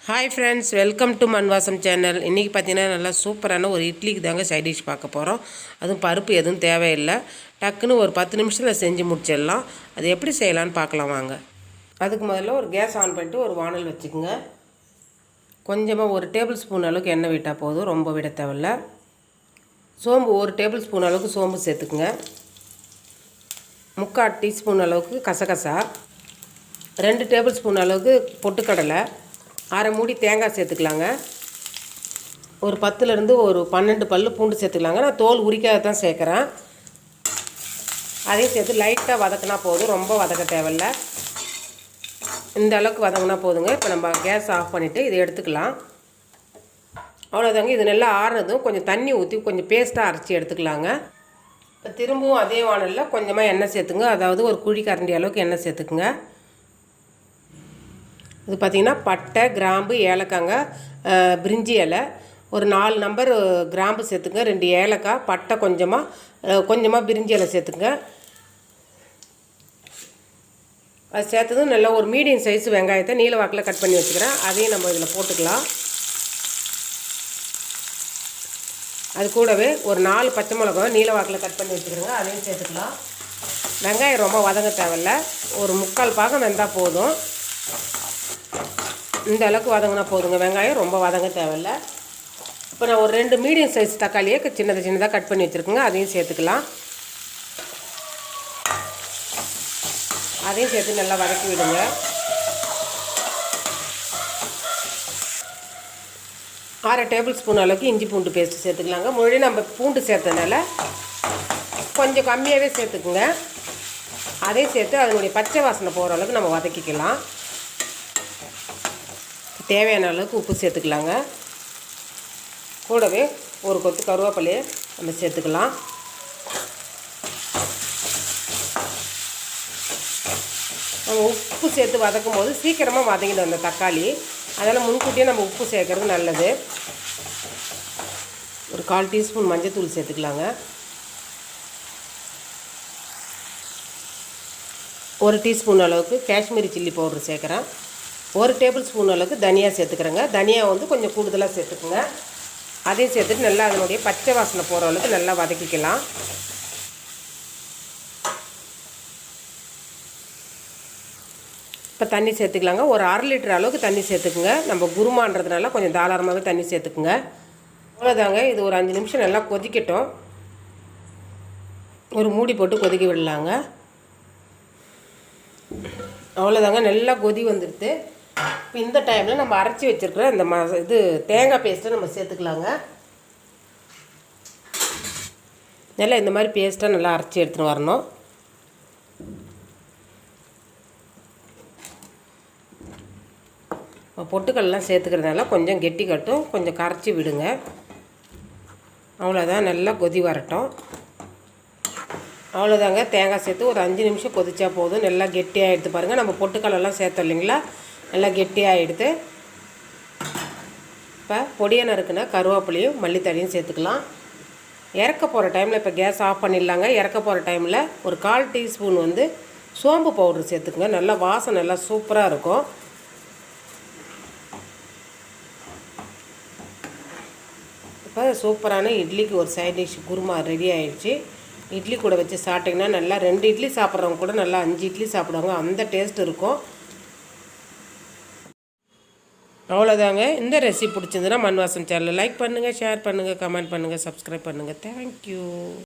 Hi friends, welcome to மண்வாசம் channel. இன்றைக்கி பார்த்தீங்கன்னா நல்லா சூப்பரான ஒரு இட்லிக்கு தாங்க சைட் டிஷ் பார்க்க போகிறோம். அதுவும் பருப்பு எதுவும் தேவையில்லை. டக்குன்னு ஒரு 10 நிமிஷத்தில் செஞ்சு முடிச்சிடலாம். அது எப்படி செய்யலான்னு பார்க்கலாம் வாங்க. அதுக்கு முதல்ல ஒரு கேஸ் ஆன் பண்ணிட்டு ஒரு வானல் வச்சுக்கோங்க. கொஞ்சமாக ஒரு டேபிள் ஸ்பூன் அளவுக்கு எண்ணெய் விட்டால் போதும், ரொம்ப விட தேவையில்ல. சோம்பு ஒரு டேபிள் ஸ்பூன் அளவுக்கு சோம்பு சேர்த்துக்குங்க. 3/4 டீஸ்பூன் அளவுக்கு கசகசா, 2 டேபிள் ஸ்பூன் அளவுக்கு பொட்டுக்கடலை, அரை மூடி தேங்காய் சேர்த்துக்கலாங்க. ஒரு 10லேருந்து ஒரு 12 பல் பூண்டு சேர்த்துக்கலாங்க. நான் தோல் உரிக்காத தான் சேர்க்குறேன். அதையும் சேர்த்து லைட்டாக வதக்கினா போதும், ரொம்ப வதக்க தேவையில்லை. இந்த அளவுக்கு வதங்கினா போதுங்க. இப்போ நம்ம கேஸ் ஆஃப் பண்ணிவிட்டு இதை எடுத்துக்கலாம். அவ்வளோதாங்க. இது நல்லா ஆறுனதும் கொஞ்சம் தண்ணி ஊற்றி கொஞ்சம் பேஸ்ட்டாக அரைச்சி எடுத்துக்கலாங்க. இப்போ திரும்பவும் அதே வானலில் கொஞ்சமாக எண்ணெய் சேர்த்துங்க. அதாவது ஒரு குழி கரண்டி அளவுக்கு எண்ணெய் சேர்த்துக்குங்க. இது பார்த்திங்கன்னா பட்டை, கிராம்பு, ஏலக்காங்க, பிரிஞ்சி இலை, ஒரு 4 நம்பர் கிராம்பு சேர்த்துங்க, 2 ஏலக்காய், பட்டை கொஞ்சமாக பிரிஞ்சி இலை சேர்த்துங்க. அது சேர்த்ததும் நல்லா ஒரு மீடியம் சைஸ் வெங்காயத்தை நீல வாக்கில் கட் பண்ணி வச்சுக்கிறேன். அதையும் நம்ம இதில் போட்டுக்கலாம். அது கூடவே ஒரு 4 பச்சை மிளகாய் நீல வாக்கில் கட் பண்ணி வச்சுக்கிறேங்க, அதையும் சேர்த்துக்கலாம். வெங்காயம் ரொம்ப வதங்க தேவையில்ல, ஒரு 3/4 பாகம் வெந்தால் போதும். இந்த அளவுக்கு வதங்கினா போதுங்க. வெங்காயம் ரொம்ப வதங்க தேவையில்லை. இப்போ நான் ஒரு 2 மீடியம் சைஸ் தக்காளியை சின்னதாக கட் பண்ணி வச்சுருக்கேங்க, அதையும் சேர்த்துக்கலாம். அதையும் சேர்த்து நல்லா வதக்கி விடுங்க. அரை டேபிள் ஸ்பூன் அளவுக்கு இஞ்சி பூண்டு பேஸ்ட்டு சேர்த்துக்கலாங்க. முன்னாடி நம்ம பூண்டு சேர்த்ததுனால கொஞ்சம் கம்மியாகவே சேர்த்துக்குங்க. அதையும் சேர்த்து அதனுடைய பச்சை வாசனை போகிற அளவுக்கு நம்ம வதக்கிக்கலாம். தேவையான அளவுக்கு உப்பு சேர்த்துக்கலாங்க. கூடவே ஒரு கொத்து கருவேப்பிலையை நம்ம சேர்த்துக்கலாம். நம்ம உப்பு சேர்த்து வதக்கும் போது சீக்கிரமாக வதங்கிடும் அந்த தக்காளி. அதனால் முன்கூட்டியே நம்ம உப்பு சேர்க்கறது நல்லது. ஒரு 1/4 டீஸ்பூன் மஞ்சள் சேர்த்துக்கலாங்க. 1 டீஸ்பூன் அளவுக்கு காஷ்மீரி சில்லி பவுடர் சேர்க்குறேன். 1 டேபிள் ஸ்பூன் அளவுக்கு தனியா சேர்த்துக்கிறேங்க. தனியா கொஞ்சம் கூடுதலாக சேர்த்துக்குங்க. அதையும் சேர்த்துட்டு நல்லா அதனுடைய பச்சை வாசனை போகிற அளவுக்கு நல்லா வதக்கிக்கலாம். இப்போ தண்ணி சேர்த்துக்கலாங்க. ஒரு 1/2 லிட்டர் அளவுக்கு தண்ணி சேர்த்துக்குங்க. நம்ம குருமான்றதுனால கொஞ்சம் தாராளமாகவே தண்ணி சேர்த்துக்குங்க. அவ்வளோதாங்க. இது ஒரு 5 நிமிஷம் நல்லா கொதிக்கட்டும். ஒரு மூடி போட்டு கொதிக்க விடலாங்க. அவ்வளோதாங்க. நல்லா கொதி வந்துடுது. இப்போ இந்த டைமில் நம்ம அரைச்சி வச்சுருக்கிற இந்த தேங்காய் பேஸ்ட்டை நம்ம சேர்த்துக்கலாங்க. நல்லா இந்த மாதிரி பேஸ்ட்டாக நல்லா அரைச்சி எடுத்துகிட்டு வரணும். பொட்டுக்கல்லாம் சேர்த்துக்கிறதுனால கொஞ்சம் கெட்டி கட்டும், கொஞ்சம் கரைச்சி விடுங்க. அவ்வளோதான். நல்லா கொதி வரட்டும். அவ்வளோதாங்க. தேங்காய் சேர்த்து ஒரு 5 நிமிஷம் கொதிச்சா போதும். நல்லா கெட்டியாக எடுத்து பாருங்கள். நம்ம பொட்டுக்கல்லாம் சேர்த்தோம் இல்லைங்களா, நல்லா கெட்டியாக எடுத்து. இப்போ பொடியாக நறுக்குனா கருவேப்பிலையும் மல்லித்தழையும் சேர்த்துக்கலாம். இறக்க போகிற டைமில் இப்போ கேஸ் ஆஃப் பண்ணிடலாங்க. இறக்க போகிற டைமில் ஒரு 1/4 டீஸ்பூன் சோம்பு பவுடர் சேர்த்துக்குங்க. நல்லா வாசம் நல்லா சூப்பராக இருக்கும். இப்போ சூப்பரான இட்லிக்கு ஒரு சைட் டிஷ் குருமா ரெடி ஆகிடுச்சு. இட்லி கூட வச்சு சாப்பிட்டிங்கன்னா நல்லா 2 இட்லி சாப்பிட்றவங்க கூட நல்லா 5 இட்லி சாப்பிடுவாங்க, அந்த டேஸ்ட் இருக்கும். அவ்வளோதாங்க. இந்த ரெசிபி பிடிச்சிருந்துன்னா மண்வாசம் சேனலை லைக் பண்ணுங்கள், ஷேர் பண்ணுங்கள், கமெண்ட் பண்ணுங்கள், சப்ஸ்கிரைப் பண்ணுங்கள். தேங்க்யூ.